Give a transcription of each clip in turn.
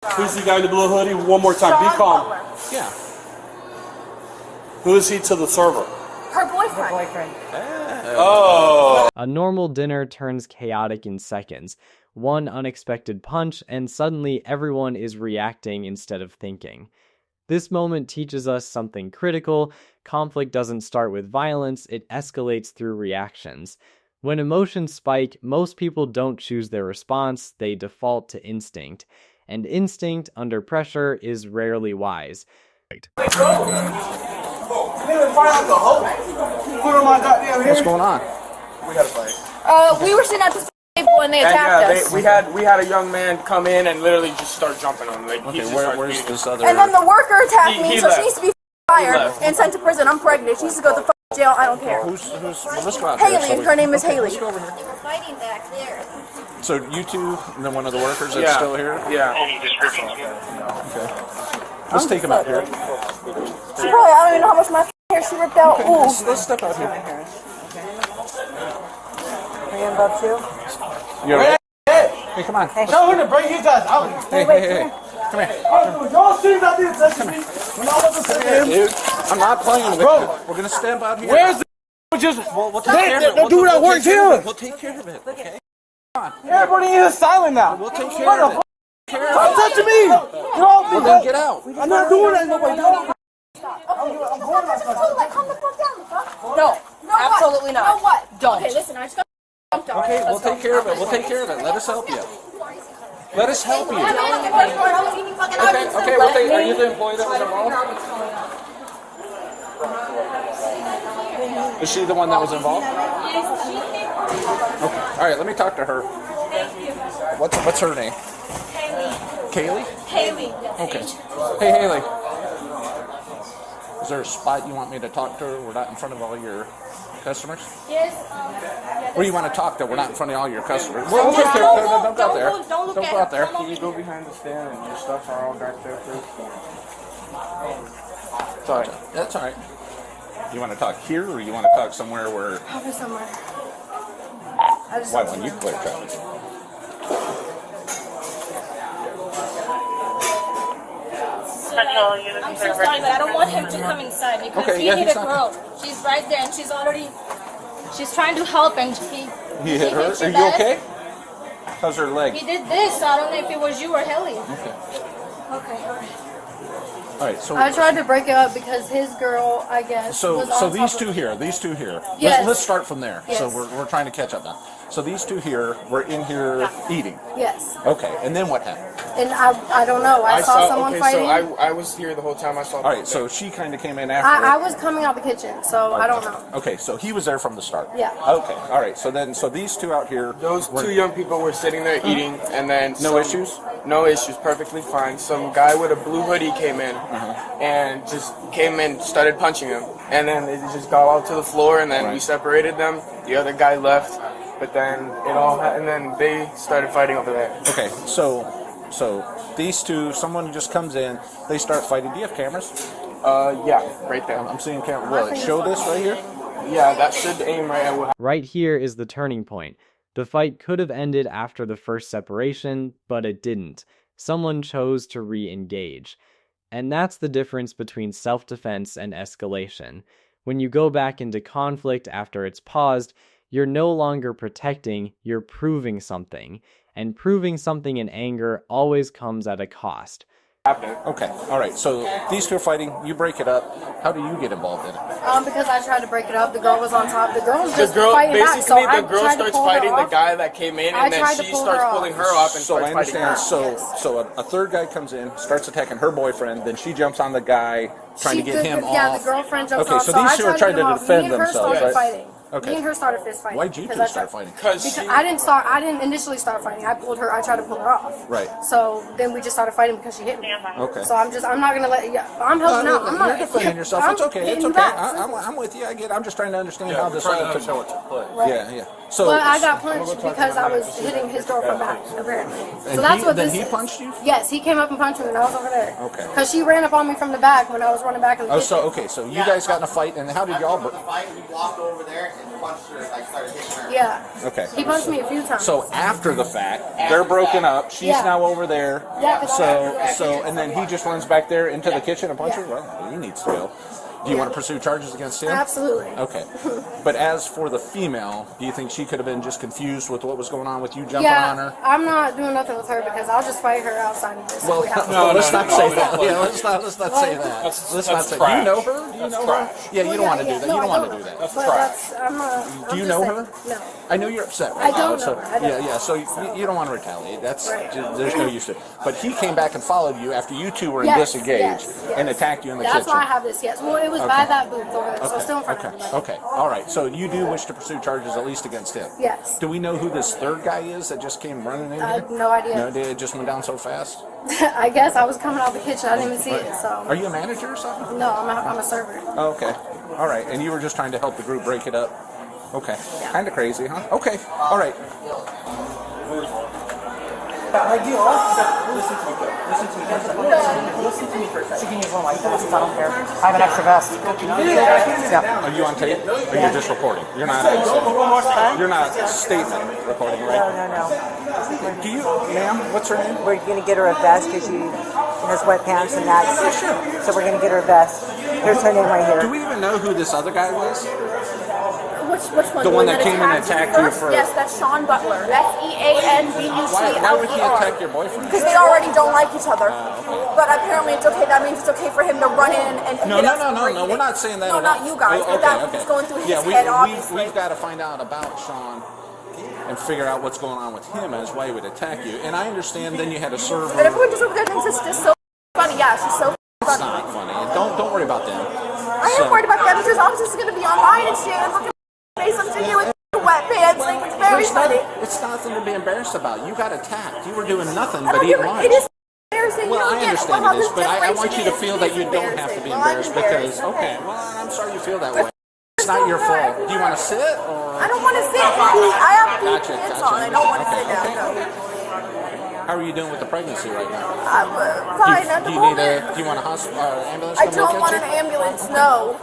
Who's the guy in the blue hoodie? One more time. Be calm. Yeah. Who is he to the server? Her boyfriend. Oh. A normal dinner turns chaotic in seconds. One unexpected punch, and suddenly everyone is reacting instead of thinking. This moment teaches us something critical. Conflict doesn't start with violence, it escalates through reactions. When emotions spike, most people don't choose their response, they default to instinct. And instinct, under pressure, is rarely wise. What's going on? We had a fight. We were sitting at the table when they attacked us. We had a young man come in and literally just start jumping on him. Like, Okay, where's this other... And then the worker attacked me, He so left. she needs to be fired and sent to prison. I'm pregnant. She needs to go to jail. I don't care. Well, let's go out there. Haley. Her name is Haley. Let's go over here. They were fighting back there. So you two, and then one of the workers that's Yeah. still here? Yeah. Okay. Let's take him out here. She probably, I don't even know how much my hair she ripped out. Ooh. Let's step out here. Hand up too. You alright? Hey, come on. Tell him to bring his ass out. Hey. Come here. Y'all see that this touching me? Dude, I'm not playing with you. We're going to step out here. Where's the just? We'll take care of it. Don't do that work here. We'll take care of it, okay? Everybody is silent now. We'll take care of it. Stop touching me. Get off me. Well, then get out. I'm not doing that. Nobody. No, absolutely not. No, what? Don't. Okay, listen, I just got jumped on. Okay, we'll take care of it. We'll take care of it. Let us help you. Let us help you. Okay, we'll take... Are you the employee that was involved? Is she the one that was involved? Okay. All right, let me talk to her. What's her name? Kaylee. Haley? Okay. Hey, Haley. Is there a spot you want me to talk to her? We're not in front of all your customers? Yes. Where do you want to talk to? We're not in front of all your customers. Well, don't go out there. Don't go out there. Can you go behind the stand and your stuff are all back there, please? Sorry. That's all right. You want to talk here, or you want to talk somewhere where... Probably somewhere. Why don't you clear traffic? I'm so sorry, but I don't want him to come inside because Okay, he yeah, hit he's a girl. She's right there and she's trying to help and he hit her? hit Are you okay? How's her leg? He did this, so I don't know if it was you or Haley. Okay. Okay, alright. All right, so... I tried to break it up because his girl, I guess, So was on these top two of here, these two here. Yes. Let's start from there. So Yes. we're trying to catch up now. So these two here were in here eating. Yes. Okay, and then what happened? And I don't know. I saw someone fighting. So I was here the whole time. I saw. All right, so she kind of came in after. I was coming out the kitchen, so I don't know. Okay, so he was there from the start. Yeah. Okay, all right. So these two out here. Those two young people were sitting there eating, and then No issues? No issues, perfectly fine. Some guy with a blue hoodie came in and just came in, started punching him, and then they just got all to the floor, and then we separated them. The other guy left, but then and then they started fighting over there. Okay, so these two, someone just comes in, they start fighting. Do you have cameras? Yeah, right there. I'm seeing camera. Will it show this right here? Yeah, that should aim right at what. Right here is the turning point. The fight could have ended after the first separation, but it didn't. Someone chose to re-engage. And that's the difference between self-defense and escalation. When you go back into conflict after it's paused, you're no longer protecting, you're proving something. And proving something in anger always comes at a cost. Okay, all right. So these two are fighting. You break it up. How do you get involved in it? Because I tried to break it up. The girl was on top. The girl was just The girl, fighting back. basically, So the girl starts fighting the guy that came in, and then she starts pulling her off and So I starts fighting understand. her. So a third guy comes in, starts attacking her boyfriend. Then she jumps on the guy, trying to get him off. Yeah, the girlfriend jumps Okay, off. so these two are trying to defend Me and her themselves, started right? fighting. Okay. Me and her started fist fighting. Why'd you two start fighting? Because I didn't initially start fighting. I tried to pull her off. Right. So then we just started fighting because she hit me. Okay. So I'm not gonna let. Yeah, I'm helping out. I'm not You're defending yourself. I'm It's okay. It's hitting okay. back. I'm with you. I get it. I'm just trying to understand how this all took place. Right. Yeah. So, But I got punched because I was hitting his girlfriend back, apparently. So that's what this is. He punched you? Yes, he came up and punched me when I was over there. Okay. Because she ran up on me from the back when I was running back in the kitchen. So you guys got in a fight, and how did y'all? Fight. We walked over there and punched her, like started hitting her. Yeah. Okay. He punched me a few times. So after the fact, they're broken up. She's now over there. Yeah, 'cause And then he just runs back there into the kitchen and punches her. Well, he needs to go. Do you want to pursue charges against him? Absolutely. Okay. But as for the female, do you think she could have been just confused with what was going on with you jumping on her? I'm not doing nothing with her because I'll just fight her outside of this. Well, let's not say that. Yeah, let's not say that. Let's not say. Do you know her? Do you know her? Yeah, you don't want to do that. You don't want to do that. That's trash. I'm not. Do you know her? No. I know you're upset right I don't now. know her. I don't. Yeah. So you don't want to retaliate. That's there's no use to it. But he came back and followed you after you two were disengaged and attacked you in the kitchen. That's why I have this. Yes. Well, it was by that booth over there, so still in front of me. Okay. All right. So you do wish to pursue charges at least against him? Yes. Do we know who this third guy is that just came running in I here? have no idea. No idea. It just went down so fast. I guess I was coming out of the kitchen. I didn't even see it. So. Are you a manager or something? No, I'm a server. Oh, okay. All right. And you were just trying to help the group break it up? Okay. Yeah. Kind of crazy, huh? Okay. All right. Like you listen to me for a second. She can use one like this. I don't care. I have an extra vest. Yeah. Are you on tape? Or you're just recording? You're not. You're not statement recording, right? No. Do you, ma'am? What's her name? We're going to get her a vest because she has sweatpants and that. So we're going to get her a vest. Here's her name right here. Do we even know who this other guy was? Which one? The one that came in and attacked you first? Yes, that's Sean Butler. SEANBUTLER. Why would he attack your boyfriend? Because they already don't like each other. But apparently it's okay. That means it's okay for him to run in and hit us. No. We're not saying that. No, at not all. you guys. But that's going through his head, obviously. We've got to find out about Sean and figure out what's going on with him as why he would attack you. And I understand then you had a server. But everyone just over there thinks it's just so funny. Yeah, she's so It's funny. not funny. Don't worry about them. I am worried about that because obviously it's going to be online and shit. And look at my face. I'm sitting here with wet pants. Like, it's very funny. It's nothing to be embarrassed about. You got attacked. You were doing nothing I but don't eating give a- lunch. It is embarrassing. Well, I You don't get understand how it is, this but I want you to generation feel is. that you It's don't have to be embarrassing. Well, I'm embarrassed because, embarrassed. okay, well, I'm sorry you feel that way. It's not your fault. Do you want to sit or? I don't want to sit. I have Gotcha. pants on. I don't want to sit down. Okay. No. How are you doing with the pregnancy right now? I'm fine at the Do you moment. do you want a ambulance? I to don't look want at an you? ambulance. No.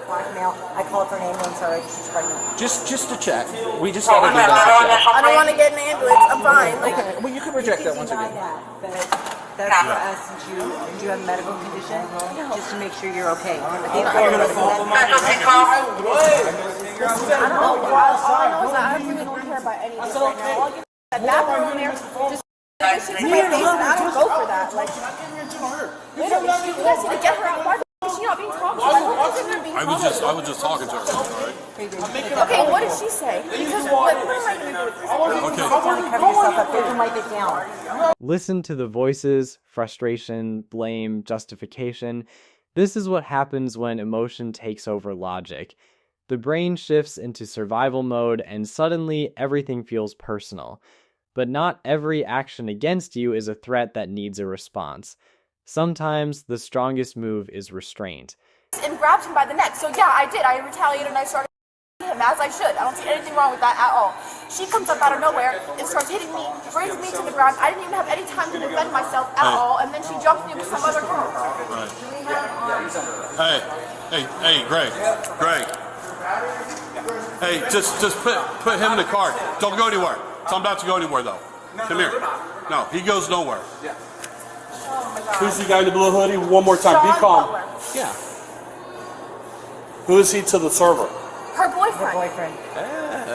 Blackmail. I called for an ambulance already. She's pregnant. Just to check. We just got to do that to check. I don't want to get an ambulance. I'm fine. Like, Okay. Well, you can reject that once again. But that's for us since you have a medical condition, just to make sure you're okay. I don't know. All I know is that I really don't care about anything right now. I'll get that bathroom in there. Just this shit's in my face, and I don't go for that. Like, literally, you guys need to get her out. Why is she not being talked to? I was just talking to her. Okay, what did she say? Because what am I going to do with this? Cover yourself up there. You might get down. Listen to the voices, frustration, blame, justification. This is what happens when emotion takes over logic. The brain shifts into survival mode and suddenly everything feels personal. But not every action against you is a threat that needs a response. Sometimes the strongest move is restraint. And grabbed him by the neck. So yeah, I did. I retaliated and I started him as I should. I don't see anything wrong with that at all. She comes up out of nowhere and starts hitting me, brings me to the ground. I didn't even have any time to defend myself at all, and then she jumped me with some other girl. Hey, Greg. Hey, just put him in the car. Don't go anywhere. So I'm about to go anywhere though. Come here. No, he goes nowhere. Who's the guy in the blue hoodie? One more time. Be calm. Yeah. Who is he to the server? Her boyfriend. Boyfriend.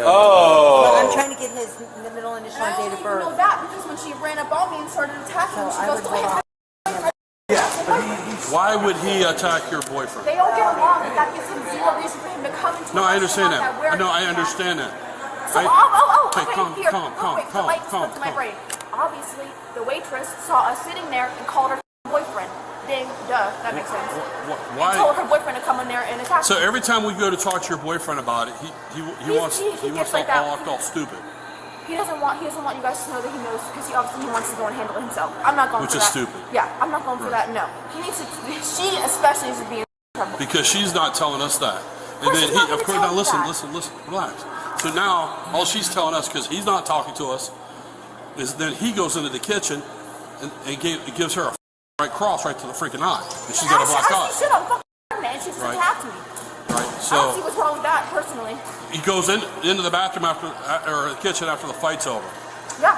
Oh. But I'm trying to get his middle initial I and date don't of even know birth. that because when she ran up on me and started attacking me, she goes, "Go ahead." Why would he attack your boyfriend? They don't get along, but that gives him zero reason for him to come into No, I understand restaurant that. we're No, I eating at. understand that. So, Okay, okay, calm, here, calm. wait, the light slipped in my brain. Obviously, the waitress saw us sitting there and called her boyfriend. Ding, duh, that makes sense. Why? And told her boyfriend to come in there and attack So me. every time we go to talk to your boyfriend about it, he wants gets to like that. act all stupid. He doesn't want you guys to know that he knows because he obviously wants to go and handle it himself. I'm not going Which for is that. stupid. Yeah, I'm not going for that. No, he needs to. She especially needs to be in trouble. Because she's not telling us that. And course then she's not of gonna course, tell now me listen, that. relax. So now, all she's telling us, because he's not talking to us, is then he goes into the kitchen and gives her a right cross right to the freaking eye. And she's got a black eye. She should have man. She just attacked me. Right. I So don't see what's wrong with that, personally. he goes into the bathroom or the kitchen after the fight's over. Yeah.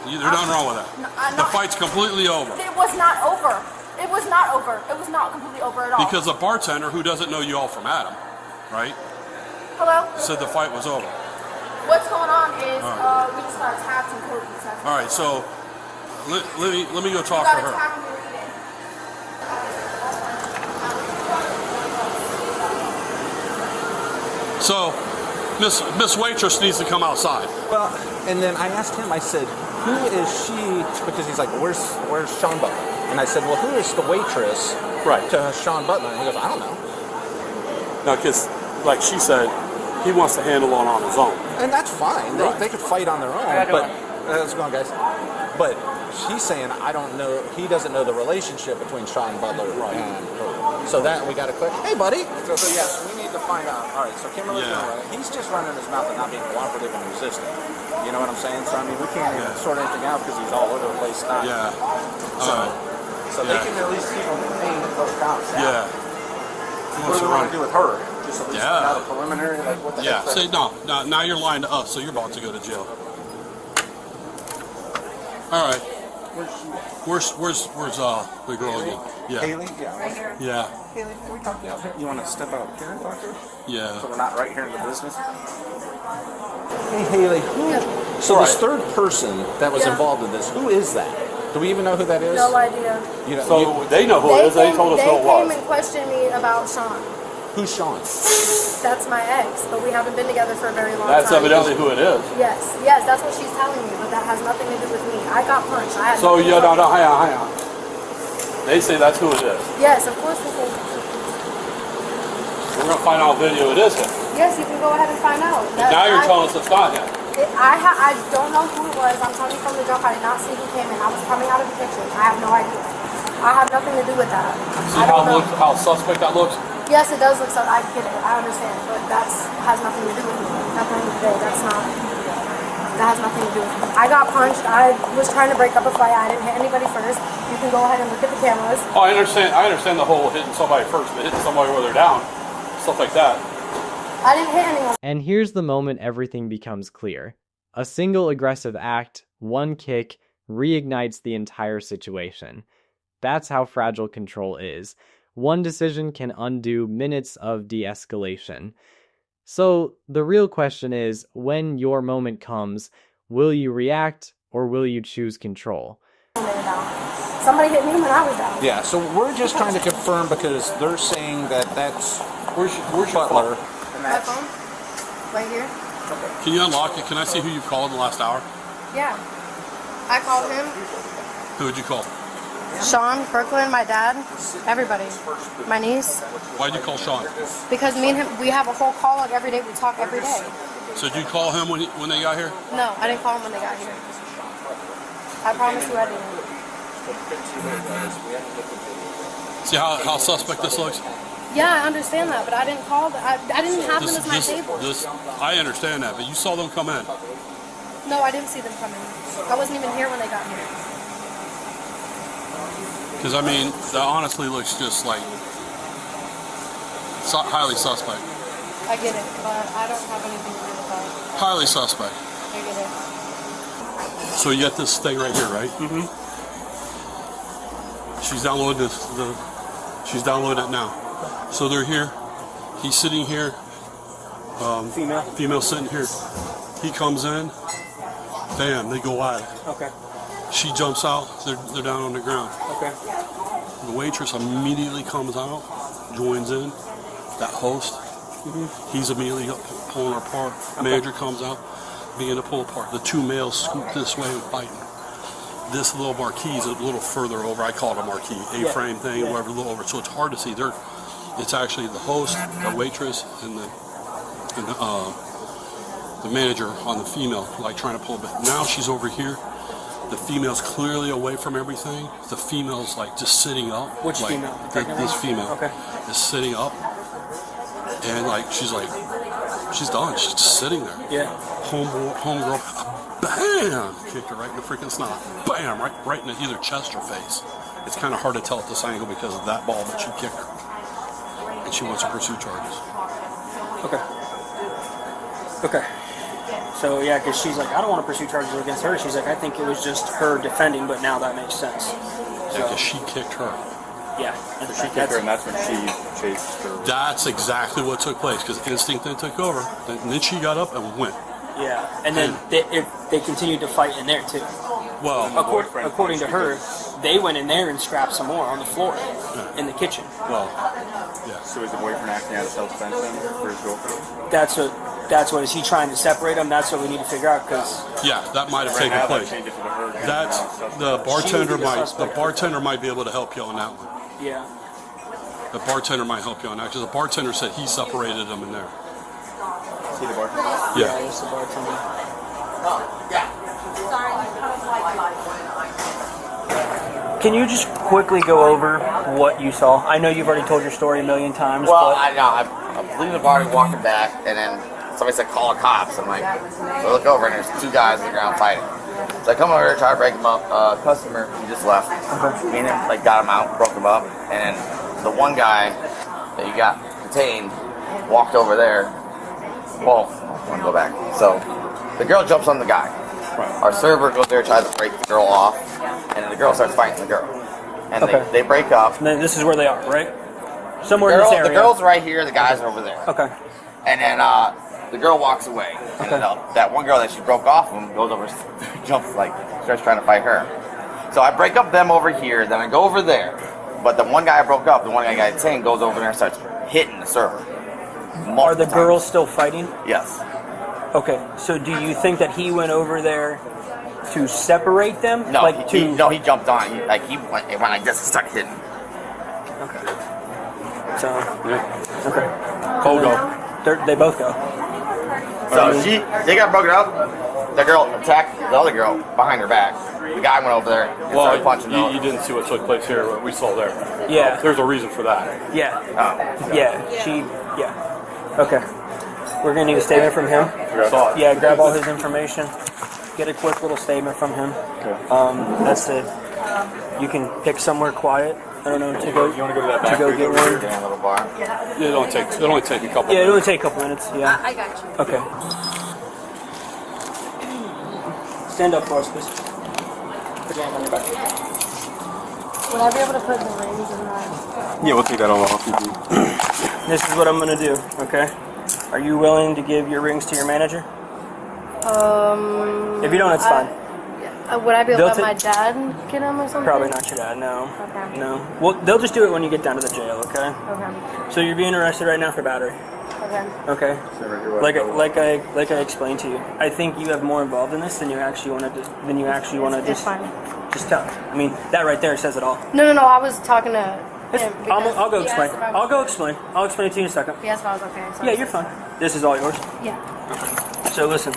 There's nothing wrong with that. No, The fight's completely over. It was not over. It was not over. It was not completely over at all. Because the bartender, who doesn't know you all from Adam, right, Hello? said the fight was over. What's going on is we just got attacked and Cody. All right, so let me go talk We to got her. attacked and we were eating. So, Miss Waitress needs to come outside. Well, and then I asked him, I said, who is she? Because he's like, where's Sean Butler? And I said, well, who is the waitress to Sean Butler? And he goes, I don't know. No, because, like she said, he wants to handle it on his own. And that's fine. They could fight on their own. But how's it going, guys? But she's saying, I don't know. He doesn't know the relationship between Sean Butler and her. So that we got to click. Hey, buddy. So yes, we need to find out. All right. So Kimberly's he's just running his mouth and not being cooperative and resistant. You know what I'm saying? So I mean, we can't even sort anything out because he's all over the place. So they can at least keep him contained and those cops out. Yeah. What do we want to do with her? Just at least not a preliminary, like what the heck? Say no. Now you're lying to us, so you're about to go to jail. All right. Where's the girl again? Yeah. Haley? Yeah. Right here. Yeah. Haley, can we talk to you? You want to step out here and talk to her? Yeah. So we're not right here in the business? Hey, Haley. So this third person that was involved in this, who is that? Do we even know who that is? No idea. They know who it is. They told us who it was. They came and questioned me about Sean. Who's Sean? That's my ex, but we haven't been together for a very long That's time. evidently who it is. Yes, that's what she's telling me, but that has nothing to do with me. I got punched. I had So, nothing to no, do with hang on. They say that's who it is. Yes, of course we can. We're going to find out video it is him. Yes, you can go ahead and find out. Now you're telling us it's not him. I don't know who it was. I'm telling you from the jump. I did not see who came in. I was coming out of the kitchen. I have no idea. I have nothing to do with that. See how suspect that looks? Yes, it does look so. I get it. I understand, but that has nothing to do with me. Nothing today. That has nothing to do with me. I got punched. I was trying to break up a fight. I didn't hit anybody first. You can go ahead and look at the cameras. Oh, I understand the whole hitting somebody first, but hitting somebody where they're down, stuff like that. I didn't hit anyone. And here's the moment everything becomes clear. A single aggressive act, one kick, reignites the entire situation. That's how fragile control is. One decision can undo minutes of de-escalation. So the real question is, when your moment comes, will you react or will you choose control? Somebody hit me when I was down. Yeah, so we're just trying to confirm because they're saying that that's where's your Butler. My phone? Right here? Can you unlock it? Can I see who you called in the last hour? Yeah. I called him. Who would you call? Sean, Brooklyn, my dad, everybody. My niece. Why'd you call Sean? Because me and him, we have a whole call like every day. We talk every day. So did you call him when they got here? No, I didn't call him when they got here. I promise you I didn't. See how suspect this looks? Yeah, I understand that, but I didn't call. I didn't have them as my table. I understand that, but you saw them come in. No, I didn't see them come in. I wasn't even here when they got here. Because, I mean, that honestly looks just like highly suspect. I get it, but I don't have anything to do with that. Highly suspect. I get it. So you got this thing right here, right? Mm-hmm. She's downloading she's downloading it now. So they're here. He's sitting here. Female sitting here. He comes in. Bam, they go at it. Okay. She jumps out. They're down on the ground. Okay. The waitress immediately comes out, joins in. That host, he's immediately pulling her apart. Okay. Manager comes out, begin to pull apart. The two males scoot this way and fighting. This little marquee is a little further over. I call it a marquee, A-frame thing, whatever, a little over. So it's hard to see. It's actually the host, the waitress, and the manager on the female, like trying to pull a bit. Now she's over here. The female's clearly away from everything. The female's like just sitting up. Which like, female? This female is sitting up, and like she's like She's done. She's just sitting there. Yeah. Homegirl, bam! Kicked her right in the freaking snot. Bam! Right in either chest or face. It's kind of hard to tell at this angle because of that ball, but she kicked her. And she wants to pursue charges. Okay. Okay. So, yeah, because she's like, I don't want to pursue charges against her. She's like, I think it was just her defending, but now that makes sense. So, because she kicked her. Yeah. And she kicked her, and that's when she chased her. That's exactly what took place, because instinct then took over. And then she got up and went. Yeah. And then they continued to fight in there, too. Well, according to her, they went in there and scrapped some more on the floor in the kitchen. Well, yeah. So is the boyfriend acting out of self-defense then for his girlfriend? That's what is he trying to separate them? That's what we need to figure out because yeah, that might have taken place. That's the bartender might be able to help you on that one. Yeah. The bartender might help you on that because the bartender said he separated them in there. See the bartender? Yeah, it's the bartender. Can you just quickly go over what you saw? I know you've already told your story a million times. Well, but I know. I'm leaving the bar, walking back, and then somebody said, call the cops. I'm like, so I look over, and there's two guys on the ground fighting. So I come over here, try to break them up. Customer, he just left. Me and him, got him out, broke him up. And then the one guy that you got detained walked over there. Well, I want to go back. So the girl jumps on the guy. Our server goes there, tries to break the girl off, and then the girl starts fighting the girl. And they break up. And then this is where they are, right? Somewhere in this area. The girl's right here, the guy's over there. Okay. And then the girl walks away. And then that one girl that she broke off him goes over, jumps, starts trying to fight her. So I break up them over here, then I go over there. But the one guy I broke up, the one guy I got detained, goes over there and starts hitting the server. Are the girls still fighting? Yes. Okay, so do you think that he went over there to separate them? No, he jumped on. He went like this and started hitting. Okay. So, okay. Cole go. They both go. So they got broken up. The girl attacked the other girl behind her back. The guy went over there and started punching her. You didn't see what took place here, what we saw there. Yeah. There's a reason for that. Yeah. Okay. We're going to need a statement from him. Yeah, grab all his information. Get a quick little statement from him. Okay. That's it. You can pick somewhere quiet. I don't know, to go. You want to go to that back? To go get one. Little bar. Yeah, it'll only take a couple. Yeah, it'll only take a couple minutes. Yeah. I got you. Okay. Stand up for us, please. Put your hand on your back. Would I be able to put the rings in that? Yeah, we'll take that all off. This is what I'm going to do, okay? Are you willing to give your rings to your manager? If you don't, it's fine. Would I be able to let my dad get them or something? Probably not your dad, no. Okay. No. Well, they'll just do it when you get down to the jail, okay? Okay. So you're being arrested right now for battery. Okay. Okay. Like I explained to you, I think you have more involved in this than you actually want to. It's fine. Just tell. I mean, that right there says it all. No. I was talking to him. I'll go explain. I'll go explain. I'll explain it to you in a second. He asked if I was okay. So yeah, you're fine. This is all yours. Yeah. So listen.